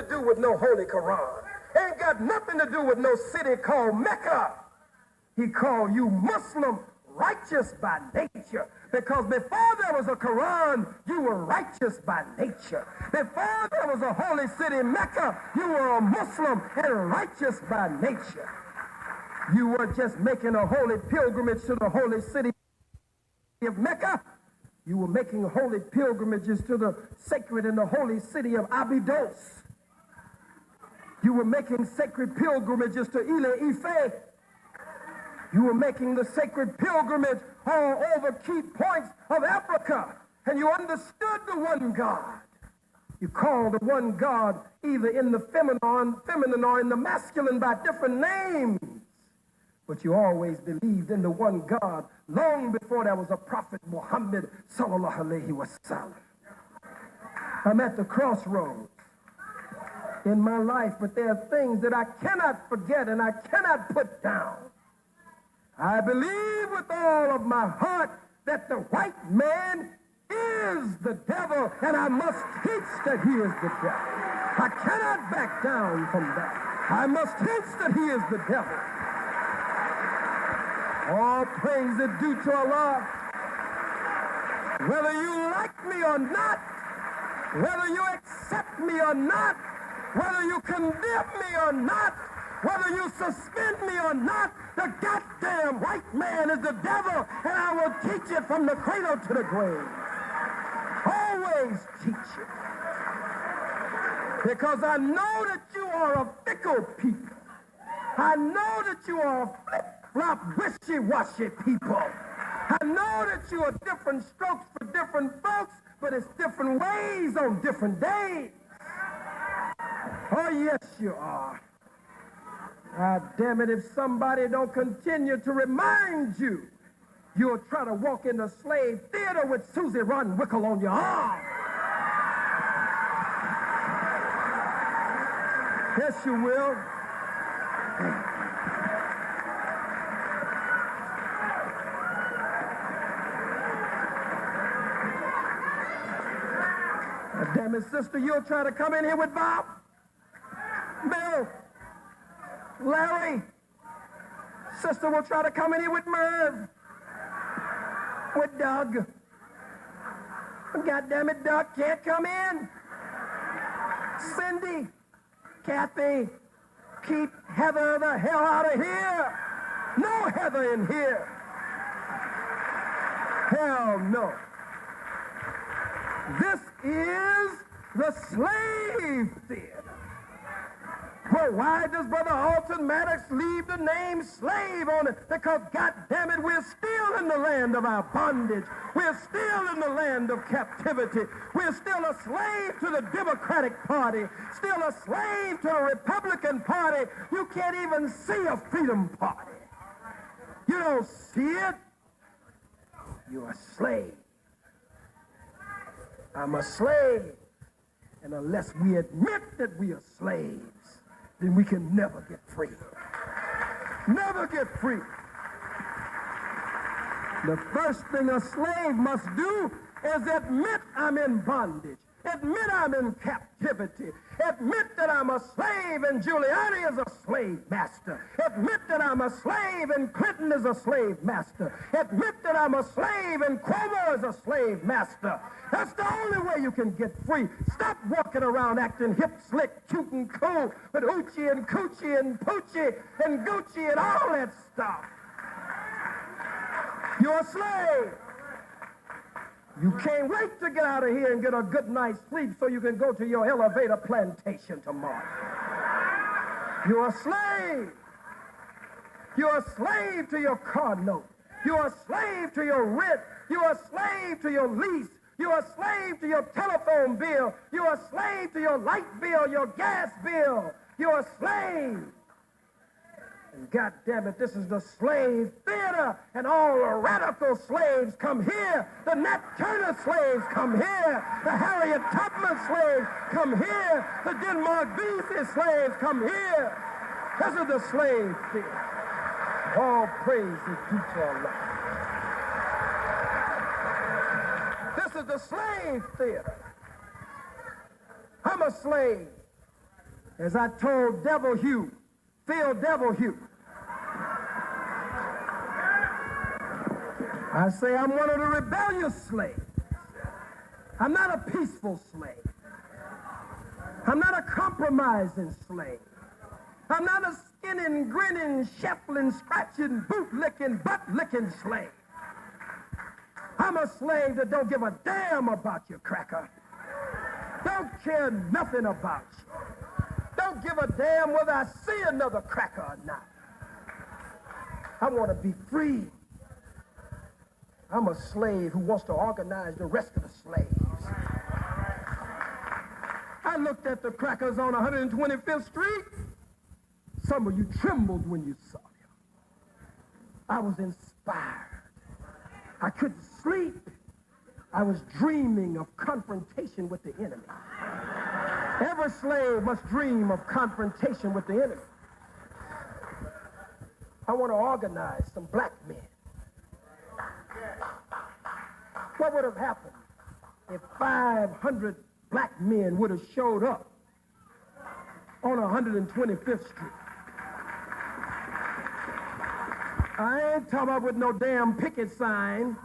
to do with no Holy Quran. Ain't got nothing to do with no city called Mecca. He called you Muslim righteous by nature. Because before there was a Quran, you were righteous by nature. Before there was a holy city, Mecca, you were a Muslim and righteous by nature. You weren't just making a holy pilgrimage to the holy city of Mecca. You were making holy pilgrimages to the sacred and the holy city of Abydos. You were making sacred pilgrimages to Ile Ife. You were making the sacred pilgrimage all over key points of Africa, and you understood the one God. You called the one God either in the feminine or in the masculine by different names, but you always believed in the one God long before there was a prophet Muhammad sallallahu alaihi wasallam. I'm at the crossroads in my life, but there are things that I cannot forget and I cannot put down. I believe with all of my heart that the white man is the devil, and I must teach that he is the devil. I cannot back down from that. I must teach that he is the devil. All praise is due to Allah. Whether you like me or not, whether you accept me or not, whether you condemn me or not, whether you suspend me or not, the goddamn white man is the devil, and I will teach it from the cradle to the grave. Always teach it. Because I know that you are a fickle people. I know that you are a flip-flop, wishy-washy people. I know that you are different strokes for different folks, but it's different ways on different days. Oh, yes, you are. God damn it, if somebody don't continue to remind you, you'll try to walk in the slave theater with Susie Runwickle on your arm. Yes, you will. God damn it, sister, you'll try to come in here with Bob, Bill, Larry. Sister will try to come in here with Merv, with Doug. God damn it, Doug can't come in. Cindy, Kathy, keep Heather the hell out of here. No Heather in here. Hell no. This is the slave theater. Well, why does Brother Alton Maddox leave the name slave on it? Because, goddammit, we're still in the land of our bondage. We're still in the land of captivity. We're still a slave to the Democratic Party, still a slave to a Republican Party. You can't even see a Freedom Party. You don't see it. You're a slave. I'm a slave. And unless we admit that we are slaves, then we can never get free. Never get free. The first thing a slave must do is admit I'm in bondage. Admit I'm in captivity. Admit that I'm a slave and Giuliani is a slave master. Admit that I'm a slave and Clinton is a slave master. Admit that I'm a slave and Cuomo is a slave master. That's the only way you can get free. Stop walking around acting hip, slick, cute, and cool with Oochie and Coochie and Poochie and Gucci and all that stuff. You're a slave. You can't wait to get out of here and get a good night's sleep so you can go to your elevator plantation tomorrow. You're a slave. You're a slave to your car note. You're a slave to your rent. You're a slave to your lease. You're a slave to your telephone bill. You're a slave to your light bill, your gas bill. You're a slave. And God damn it, this is the slave theater, and all the radical slaves come here. The Nat Turner slaves come here. The Harriet Tubman slaves come here. The Denmark Vesey slaves come here. This is the slave theater. All praise is due to Allah. This is the slave theater. I'm a slave. As I told Devil Hugh, Phil Devil Hugh, I say I'm one of the rebellious slaves. I'm not a peaceful slave. I'm not a compromising slave. I'm not a skinning, grinning, shuffling, scratching, boot-licking, butt-licking slave. I'm a slave that don't give a damn about you, cracker. Don't care nothing about you. Don't give a damn whether I see another cracker or not. I want to be free. I'm a slave who wants to organize the rest of the slaves. I looked at the crackers on 125th Street. Some of you trembled when you saw them. I was inspired. I couldn't sleep. I was dreaming of confrontation with the enemy. Every slave must dream of confrontation with the enemy. I want to organize some black men. What would have happened if 500 black men would have showed up on 125th Street? I ain't talking about with no damn picket sign.